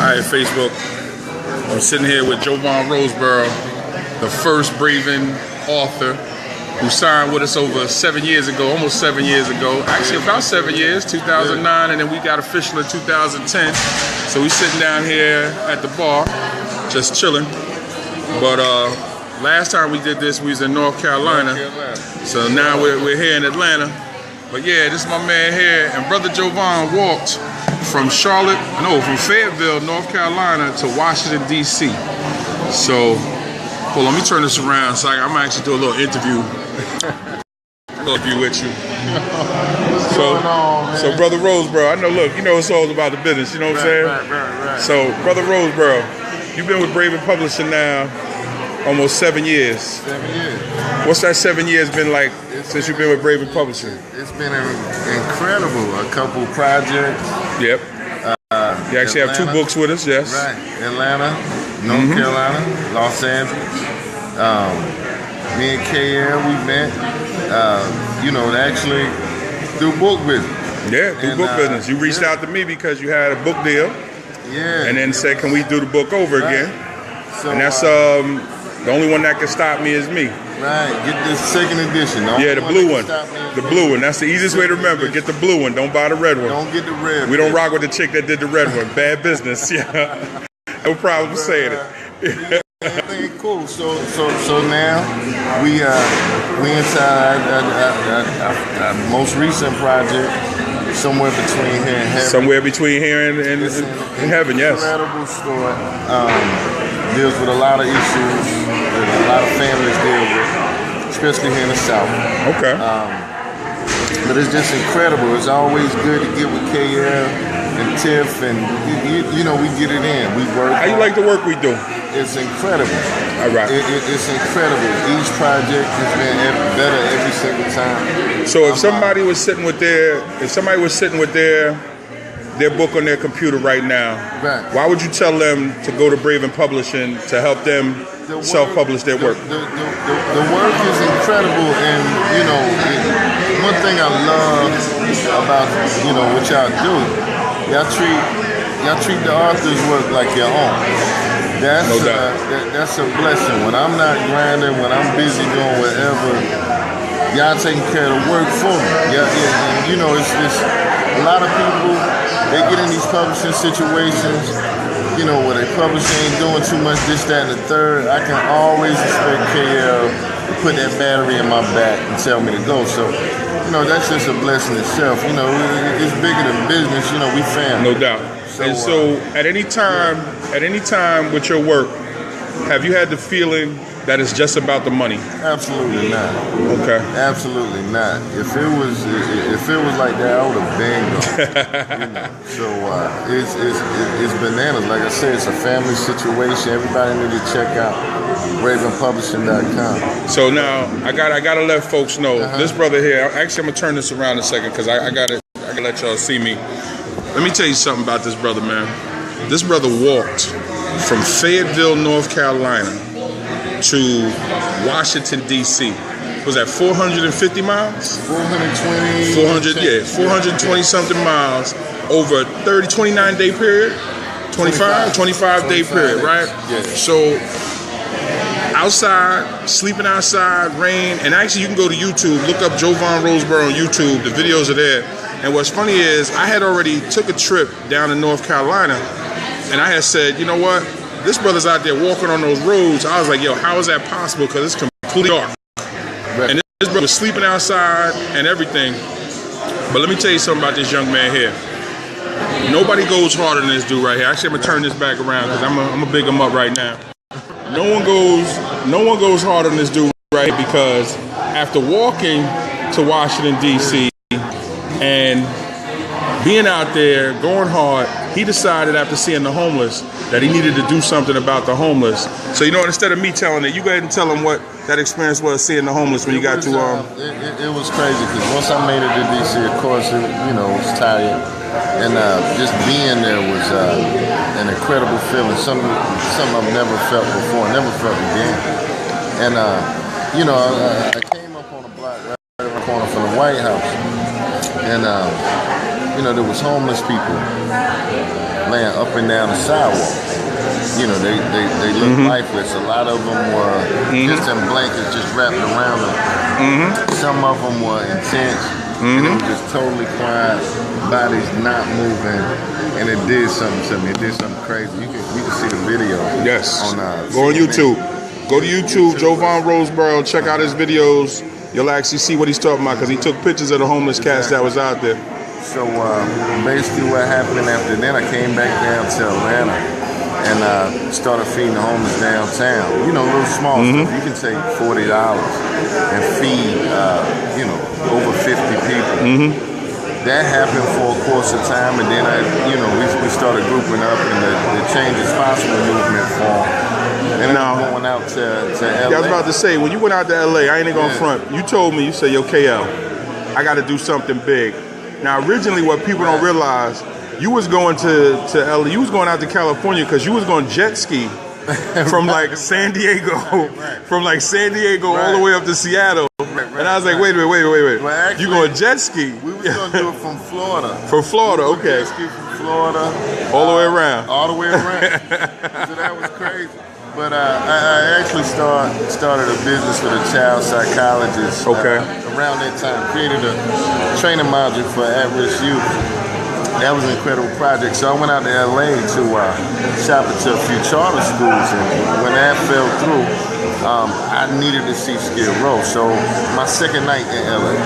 Hi, Facebook. I'm sitting here with Jovan Roseborough, the first Bravin author who signed with us over 7 years ago, almost 7 years ago. Actually, about 7 years, 2009, and then we got official in 2010. So we sitting down here at the bar, just chilling. But last time we did this, we was in North Carolina. So now we're here in Atlanta. But yeah, this is my man here, and Brother Jovan walked from from Fayetteville, North Carolina to Washington, D.C. So, hold on, let me turn this around so I'm actually do a little interview. With you. So Brother Roseborough, I know, look, you know it's all about the business, you know what I'm saying? Right. So, Brother Roseborough, you've been with Bravin Publishing now almost 7 years. 7 years. What's that 7 years been like since you've been with Bravin Publishing? It's been incredible. A couple projects. Yep. You actually Atlanta, have 2 books with us, yes. Right. Atlanta, North Carolina, Los Angeles. Me and KL, we met, actually through book business. Yeah, through book business. You reached out to me because you had a book deal. Yeah. And then said, can we do the book over again? So, and that's the only one that can stop me is me. Right, get this second edition. The blue one. The blue one. That's the easiest way to remember. Get the blue one. Don't buy the red one. Don't get the red one. We don't rock with the chick that did the red one. Bad business. Yeah. No problem saying it. Everything cool. So now we inside our most recent project, somewhere between here and heaven. Somewhere between here and heaven, yes. Incredible story. Deals with a lot of issues that a lot of families deal with, especially here in the South. Okay. But it's just incredible. It's always good to get with KL and Tiff, and we get it in. We work. How you like the work we do? It's incredible. All right. It's incredible. Each project has been better every single time. So if somebody was sitting with their book on their computer right now, why would you tell them to go to Bravin Publishing to help them self-publish their work? The work is incredible, and one thing I love about what y'all do, y'all treat the author's work like your own. That's no doubt. That's a blessing. When I'm not grinding, when I'm busy doing whatever, y'all taking care of the work for me. Yeah. It's a lot of people, they get in these publishing situations, where they publish ain't doing too much, this, that, and the third. I can always expect KL to put that battery in my back and tell me to go. So, that's just a blessing itself. It's bigger than business. We family. No doubt. So at any time with your work, have you had the feeling that it's just about the money? Absolutely not. Okay. Absolutely not. If it was like that, I would have been gone. So it's bananas. Like I said, it's a family situation. Everybody need to check out BravinPublishing.com. So now I gotta let folks know this brother here. Actually, I'm gonna turn this around a second because I gotta let y'all see me. Let me tell you something about this brother, man. This brother walked from Fayetteville, North Carolina to Washington, D.C. Was that 450 miles? 420 something miles over a 29-day period? 25-day period, right? Yeah. So outside, sleeping outside, rain, and actually you can go to YouTube, look up Jovan Roseborough on YouTube, the videos are there. And what's funny is I had already took a trip down to North Carolina, and I had said, you know what? This brother's out there walking on those roads. I was like, yo, how is that possible? Because it's completely dark. Right. And this brother was sleeping outside and everything. But let me tell you something about this young man here. Nobody goes harder than this dude right here. Actually, I'm gonna turn this back around because I'm gonna big him up right now. No one goes harder than this dude right here, because after walking to Washington, D.C. and being out there, going hard, he decided after seeing the homeless that he needed to do something about the homeless. So, instead of me telling it, you go ahead and tell him what that experience was seeing the homeless when you got to... It was crazy, because once I made it to D.C., of course, it was tired. And just being there was an incredible feeling, something I've never felt before, never felt again. And, I came up on a block right around the corner from the White House. And, there was homeless people laying up and down the sidewalk. You know, they look lifeless. A lot of them were just in blankets, just wrapped around them. Some of them were intense, and it was just totally quiet, bodies not moving, and it did something to me. It did something crazy. You can see the video. Yes. On, go on YouTube. Go to YouTube, Jovan Roseboro. Check out his videos. You'll actually see what he's talking about because he took pictures of the homeless cats that was out there. So basically what happened after then, I came back down to Atlanta and started feeding the homeless downtown. You know, little small stuff. You can take $40 and feed, you know, over 50 people. That happened for a course of time, and then we started grouping up, and the Change is Possible movement formed. And I'm going out to LA. Yeah, I was about to say, when you went out to LA, I ain't gonna front. You told me, you said, yo, KL, I got to do something big. Now, originally, what people don't realize, you was going to LA, you was going out to California because you was going jet ski from like San Diego, from like San Diego all the way up to Seattle. And I was like, wait. Well, actually, you going jet ski? We was going to do it from Florida. From Florida, okay. Jet ski from Florida. All the way around. All the way around. So that was crazy. But I actually started a business with a child psychologist. Around that time, created a training module for at-risk youth. That was an incredible project. So I went out to LA to shop into a few charter schools, and when that fell through, I needed to see Skid Row. So my second night in LA,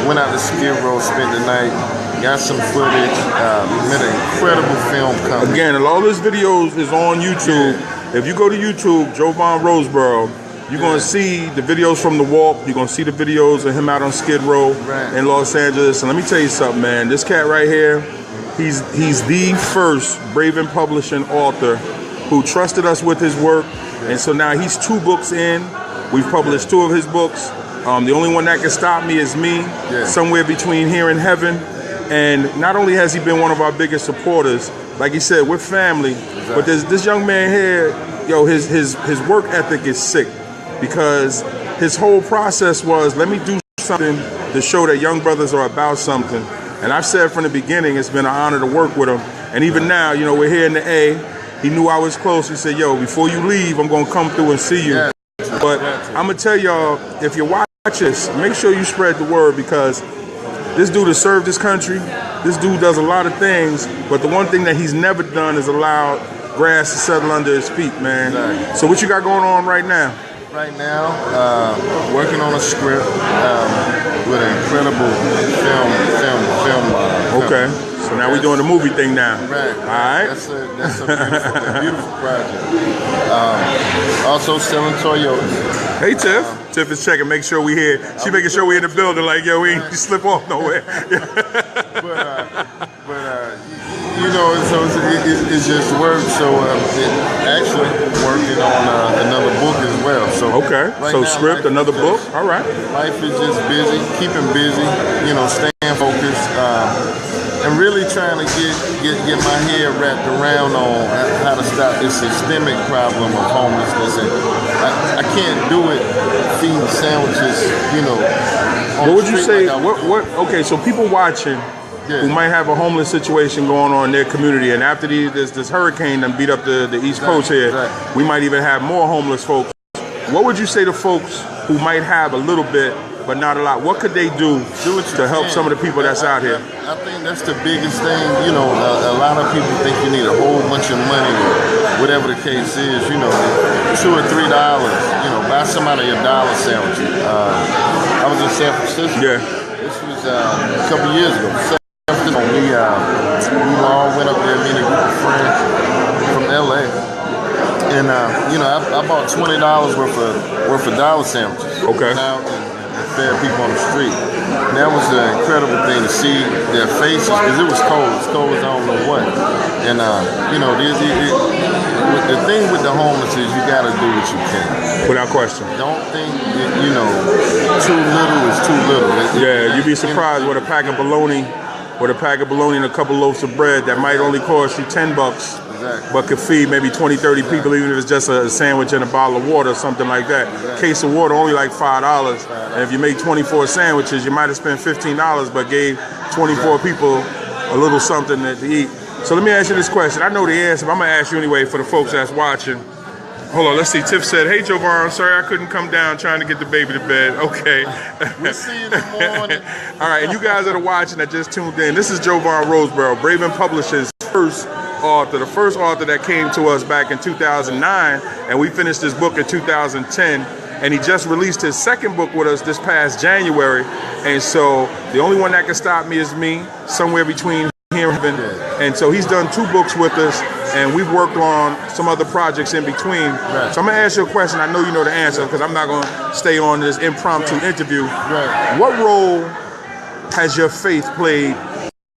went out to Skid Row, spent the night, got some footage, met an incredible film company. Again, all this videos is on YouTube. If you go to YouTube, Jovan Roseboro, you're going to see the videos from the walk. You're going to see the videos of him out on Skid Row in Los Angeles. And let me tell you something, man. This cat right here, he's the first Bravin Publishing author who trusted us with his work. And so now he's 2 books in. We've published 2 of his books. The only one that can stop me is me, somewhere between here and heaven. And not only has he been one of our biggest supporters, like he said, we're family. But this young man here, yo, his work ethic is sick, because his whole process was, let me do something to show that young brothers are about something. And I've said from the beginning, it's been an honor to work with him. And even now, you know, we're here in the A. He knew I was close. He said, yo, before you leave, I'm going to come through and see you. But I'm going to tell y'all, if you watch this, make sure you spread the word, because this dude has served this country. This dude does a lot of things, but the one thing that he's never done is allowed grass to settle under his feet, man. So what you got going on right now? Right now, working on a script with an incredible film. Okay, so now we're doing the movie thing now. Right. All right. That's a beautiful project. Also selling Toyotas. Hey, Tiff. Tiff is checking, make sure we here. She making sure we in the building, like, yo, we ain't slip off nowhere. You know, so it's just work. So actually working on another book as well. So so script, another book. All right. Life is just busy, keeping busy. You know, staying focused, and really trying to get my head wrapped around on how to stop this systemic problem of homelessness. And I can't do it feeding sandwiches. You know. What would you say? Okay, so people watching who might have a homeless situation going on in their community, and after this hurricane that beat up the East Coast here, we might even have more homeless folks. What would you say to folks who might have a little bit but not a lot? What could they do to help some of the people that's out here? I think that's the biggest thing. You know, a lot of people think you need a whole bunch of money, or whatever the case is. You know, $2 or $3. You know, buy somebody a dollar sandwich. I was in San Francisco. Yeah. This was a couple years ago. We all went up there, me and a group of friends from LA, and you know, I bought $20 worth of dollar sandwiches. Okay. And fed people on the street. And that was an incredible thing to see their faces, because it was cold. It was cold as I don't know what. And you know, the thing with the homeless is you got to do what you can. Without question. Don't think you know, too little is too little. You'd be surprised with a pack of bologna. With a pack of bologna and a couple loaves of bread that might only cost you $10, but could feed maybe 20, 30 people, even if it's just a sandwich and a bottle of water or something like that. Case of water only like $5, and if you make 24 sandwiches, you might have spent $15, but gave 24 people a little something to eat. So let me ask you this question. I know the answer, but I'm going to ask you anyway for the folks that's watching. Hold on, let's see. Tiff said, hey, Jovan, sorry I couldn't come down trying to get the baby to bed. Okay. We'll see you in the morning. All right, and you guys that are watching that just tuned in, this is Jovan Roseborough, Bravin Publishing's first author, the first author that came to us back in 2009, and we finished this book in 2010, and he just released his second book with us this past January, and so the only one that can stop me is me, somewhere between here and so he's done 2 books with us, and we've worked on some other projects in between. Right. So I'm gonna ask you a question. I know you know the answer because I'm not gonna stay on this impromptu interview. Right. What role has your faith played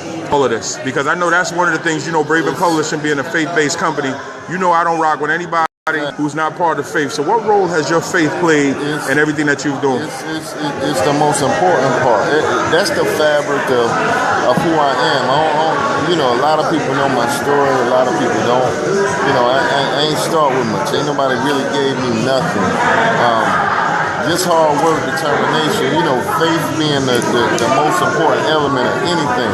in all of this? Because I know that's one of the things, you know, Bravin Publishing being a faith-based company, you know I don't rock with anybody who's not part of faith. So what role has your faith played in everything that you've done? It's the most important part. That's the fabric of who I am. You know, a lot of people know my story. A lot of people don't. You know, I ain't start with much. Ain't nobody really gave me nothing. Just hard work, determination, you know, faith being the most important element of anything.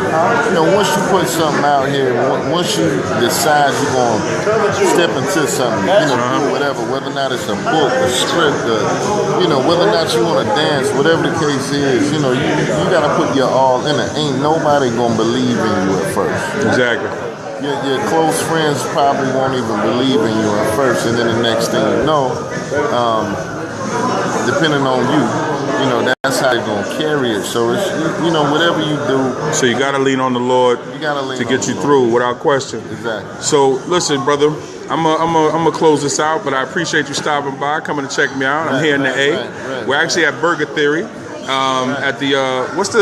You know, once you put something out here, once you decide you're going to step into something, you know, do whatever, whether or not it's a book, a script, you know, whether or not you want to dance, whatever the case is, you know, you got to put your all in it. Ain't nobody going to believe in you at first. Exactly. Your close friends probably won't even believe in you at first, and then the next thing you know, depending on you know, that's how you're going to carry it. So, it's, you know, whatever you do. So you got to lean on the Lord to get you through without question. Exactly. So, listen, brother, I'm gonna close this out, but I appreciate you stopping by, coming to check me out. I'm here in the A. Right. We're actually at Burger Theory. At the, what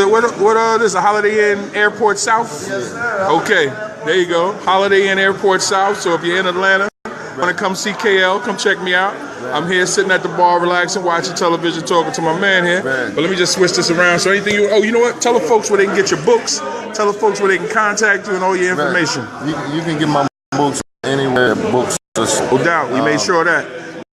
is a Holiday Inn Airport South? Okay, there you go. Holiday Inn Airport South. So if you're in Atlanta, want to come see KL, come check me out. I'm here sitting at the bar, relaxing, watching television, talking to my man here. But let me just switch this around. So anything you know what? Tell the folks where they can get your books. Tell the folks where they can contact you and all your information. You can get my books anywhere. Books. No doubt. We made sure of that.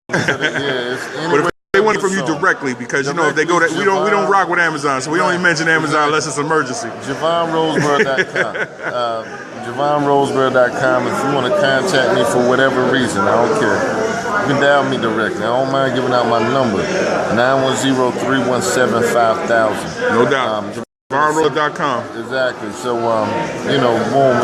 But if they want it from you directly, because you know if they go that we don't rock with Amazon, so we only mention Amazon unless it's an emergency. JovanRoseborough.com. JovanRoseborough.com. If you want to contact me for whatever reason, I don't care. You can dial me directly. I don't mind giving out my number. 910-317-5000. No doubt. JovanRoseborough.com. Exactly. So, you know, boom,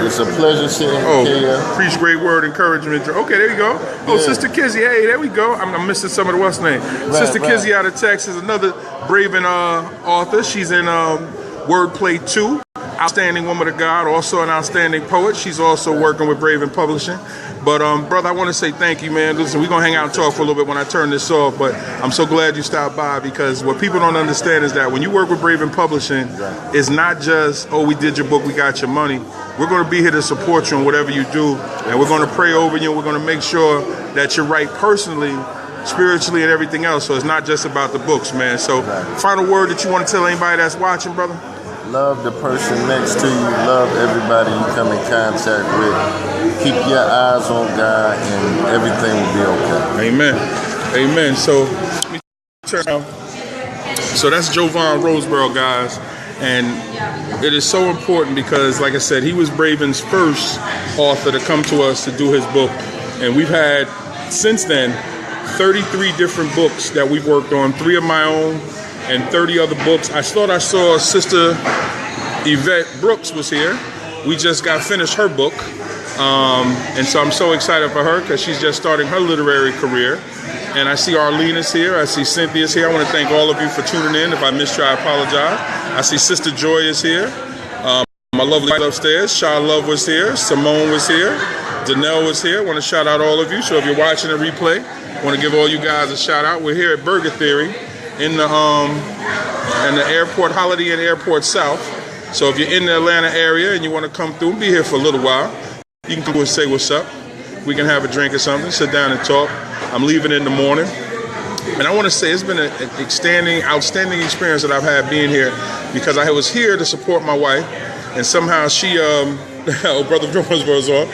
it's a pleasure sitting here. Preach great word, encouragement. Okay, there you go. Oh, Sister Kizzy. Hey, there we go. I'm missing some of the what's name. Sister Kizzy out of Texas, another Bravin author. She's in Wordplay 2. Outstanding woman of God, also an outstanding poet. She's also working with Bravin Publishing. But, brother, I want to say thank you, man. Listen, we're going to hang out and talk for a little bit when I turn this off, but I'm so glad you stopped by, because what people don't understand is that when you work with Bravin Publishing, it's not just, oh, we did your book, we got your money. We're going to be here to support you in whatever you do, and we're going to pray over you, and we're going to make sure that you're right personally, spiritually, and everything else. So it's not just about the books, man. So final word that you want to tell anybody that's watching, brother? Love the person next to you. Love everybody you come in contact with. Keep your eyes on God, and everything will be okay. Amen. Amen. So let me turn around. So that's Jovan Roseborough, guys. And it is so important because, like I said, he was Bravin's first author to come to us to do his book. And we've had, since then, 33 different books that we've worked on, 3 of my own, and 30 other books. I thought I saw Sister Yvette Brooks was here. We just got finished her book. And so I'm so excited for her because she's just starting her literary career. And I see Arlene is here. I see Cynthia's here. I want to thank all of you for tuning in. If I missed you, I apologize. I see Sister Joy is here. My lovely upstairs. Shaw Love was here. Simone was here. Danelle was here. I want to shout out all of you. So if you're watching a replay, I want to give all you guys a shout out. We're here at Burger Theory in the airport, Holiday Inn Airport South. So if you're in the Atlanta area and you want to come through, be here for a little while. You can come and say what's up. We can have a drink or something, sit down and talk. I'm leaving in the morning. And I want to say it's been an outstanding experience that I've had being here, because I was here to support my wife, and somehow she, Brother Jones on,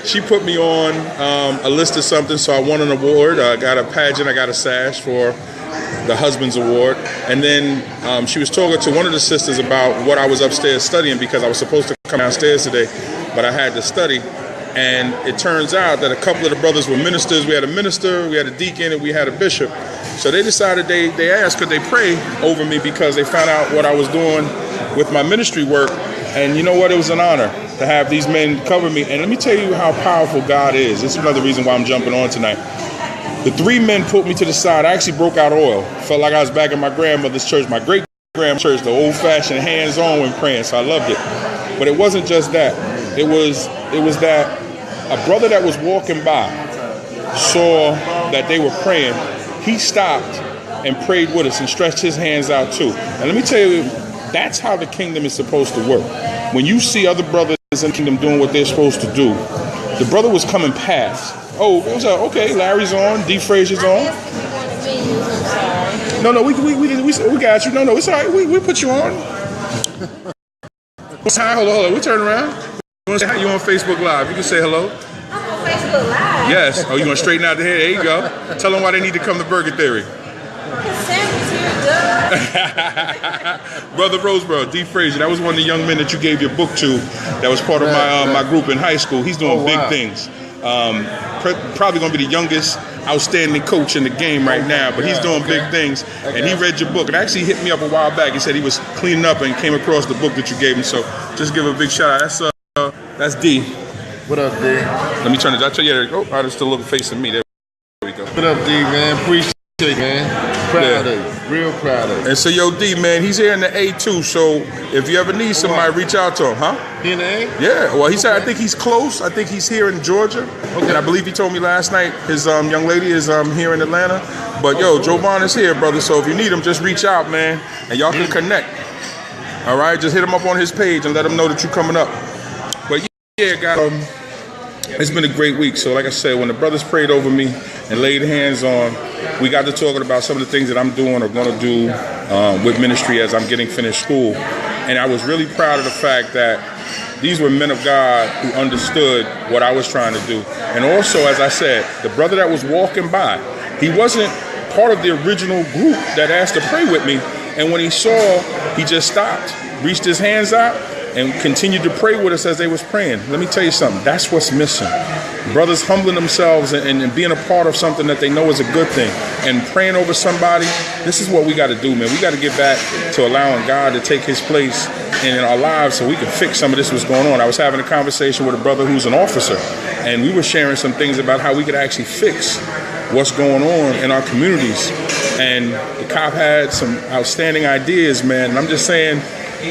she put me on a list of something, so I won an award. I got a pageant, I got a sash for the Husband's Award. And then she was talking to one of the sisters about what I was upstairs studying, because I was supposed to come downstairs today, but I had to study. And it turns out that a couple of the brothers were ministers. We had a minister, we had a deacon, and we had a bishop. So they decided they asked could they pray over me because they found out what I was doing with my ministry work. And you know what? It was an honor to have these men cover me. And let me tell you how powerful God is. This is another reason why I'm jumping on tonight. The three men put me to the side. I actually broke out oil. Felt like I was back in my grandmother's church, my great-grandmother's church, the old-fashioned hands-on when praying. So I loved it. But it wasn't just that. It was that a brother that was walking by saw that they were praying. He stopped and prayed with us and stretched his hands out too. And let me tell you, that's how the kingdom is supposed to work. When you see other brothers in the kingdom doing what they're supposed to do, the brother was coming past. Oh, it was okay. Larry's on. D. Frazier's on. No, we got you. No, it's all right. We put you on. Hi, hold on. We turn around. You want to say hi? You on Facebook Live? You can say hello. I'm on Facebook Live. Yes. Oh, you want to straighten out the hair? There you go. Tell them why they need to come to Burger Theory. Sam is here, duh. Brother Roseboro, D. Frazier, that was one of the young men that you gave your book to. That was part of my group in high school. He's doing big things. Probably going to be the youngest outstanding coach in the game right now, but he's doing big things. And he read your book. It actually hit me up a while back. He said he was cleaning up and came across the book that you gave him. So just give a big shout out. That's D. What up, D? Let me turn it. I'll tell you. Oh, there's still a little facing me. There we go. What up, D, man? Appreciate it, man. Proud of you. Real proud of you. And so, yo, D, man, he's here in the A too. So if you ever need somebody, reach out to him, huh? He in the A? Yeah. Well, he said I think he's close. I think he's here in Georgia. Okay. And I believe he told me last night his young lady is here in Atlanta. But yo, Jovan is here, brother. So if you need him, just reach out, man, and y'all can connect. All right, just hit him up on his page and let him know that you're coming up. But yeah, guys, it's been a great week. So like I said, when the brothers prayed over me and laid hands on, we got to talking about some of the things that I'm doing or going to do with ministry as I'm getting finished school. And I was really proud of the fact that these were men of God who understood what I was trying to do. And also, as I said, the brother that was walking by, he wasn't part of the original group that asked to pray with me. And when he saw, he just stopped, reached his hands out, and continued to pray with us as they was praying. Let me tell you something. That's what's missing. Brothers humbling themselves and being a part of something that they know is a good thing and praying over somebody. This is what we got to do, man. We got to get back to allowing God to take his place in our lives so we can fix some of this what's going on. I was having a conversation with a brother who's an officer, and we were sharing some things about how we could actually fix what's going on in our communities. And the cop had some outstanding ideas, man. And I'm just saying,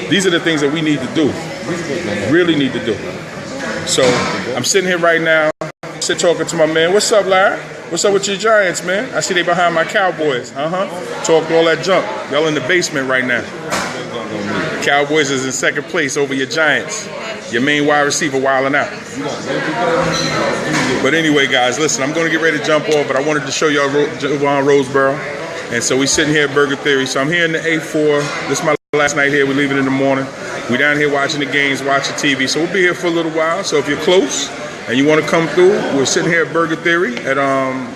these are the things that we need to do, really need to do. So I'm sitting here right now, talking to my man. What's up, Larry? What's up with your Giants, man? I see they behind my Cowboys. Talking all that junk. Y'all in the basement right now. Cowboys is in second place over your Giants. Your main wide receiver wilding out. But anyway, guys, listen, I'm going to get ready to jump off, but I wanted to show y'all Jovan Roseboro. And so we sitting here at Burger Theory. So I'm here in the A4. This is my last night here. We're leaving in the morning. We're down here watching the games, watching TV. So we'll be here for a little while. So if you're close and you want to come through, we're sitting here at Burger Theory at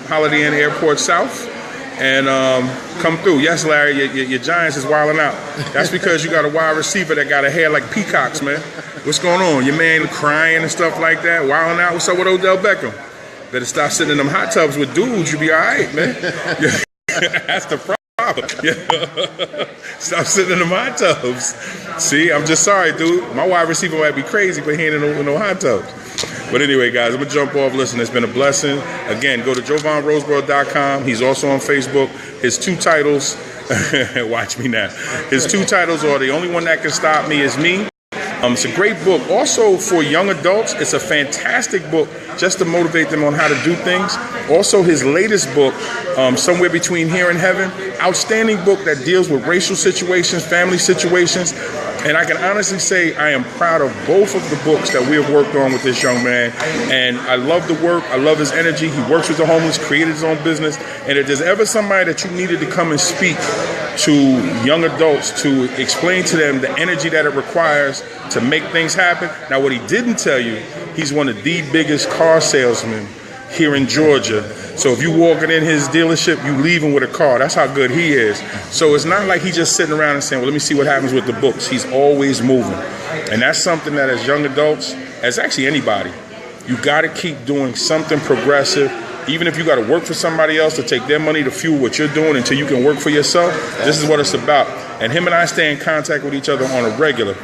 Holiday Inn Airport South. And come through. Yes, Larry, your Giants is wilding out. That's because you got a wide receiver that got a hair like peacocks, man. What's going on? Your man crying and stuff like that, wilding out. What's up with Odell Beckham? Better stop sitting in them hot tubs with dudes. You'll be all right, man. That's the problem. Stop sitting in them hot tubs. See, I'm just sorry, dude. My wide receiver might be crazy, but he ain't in no hot tubs. But anyway, guys, I'm going to jump off. Listen, it's been a blessing. Again, go to jovanroseboro.com. He's also on Facebook. His two titles, watch me now. His two titles are The Only One That Can Stop Me Is Me. It's a great book. Also, for young adults, it's a fantastic book just to motivate them on how to do things. Also, his latest book, Somewhere Between Here and Heaven, outstanding book that deals with racial situations, family situations. And I can honestly say I am proud of both of the books that we have worked on with this young man. And I love the work. I love his energy. He works with the homeless, created his own business. And if there's ever somebody that you needed to come and speak to young adults to explain to them the energy that it requires to make things happen. Now, what he didn't tell you, he's one of the biggest car salesmen here in Georgia. So if you walking in his dealership, you leaving with a car. That's how good he is. So it's not like he's just sitting around and saying, well, let me see what happens with the books. He's always moving. And that's something that as young adults, as actually anybody, you got to keep doing something progressive. Even if you got to work for somebody else to take their money to fuel what you're doing until you can work for yourself, this is what it's about. And him and I stay in contact with each other on a regular.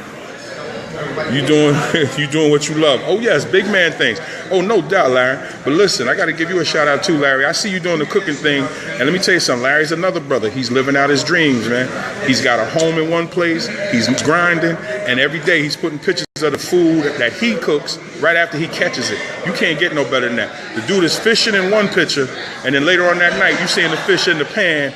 You doing what you love. Oh yes, big man things. Oh, no doubt, Larry. But listen, I got to give you a shout out too, Larry. I see you doing the cooking thing, and let me tell you something. Larry's another brother. He's living out his dreams, man. He's got a home in one place. He's grinding, and every day he's putting pictures of the food that he cooks right after he catches it. You can't get no better than that. The dude is fishing in one picture, and then later on that night, you seeing the fish in the pan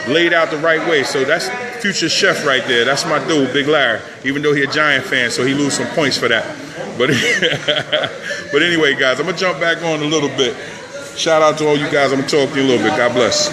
laid out the right way. So that's future chef right there. That's my dude, Big Larry. Even though he a Giant fan, so he lose some points for that. But but anyway, guys, I'm gonna jump back on a little bit. Shout out to all you guys. I'm gonna talk to you a little bit. God bless.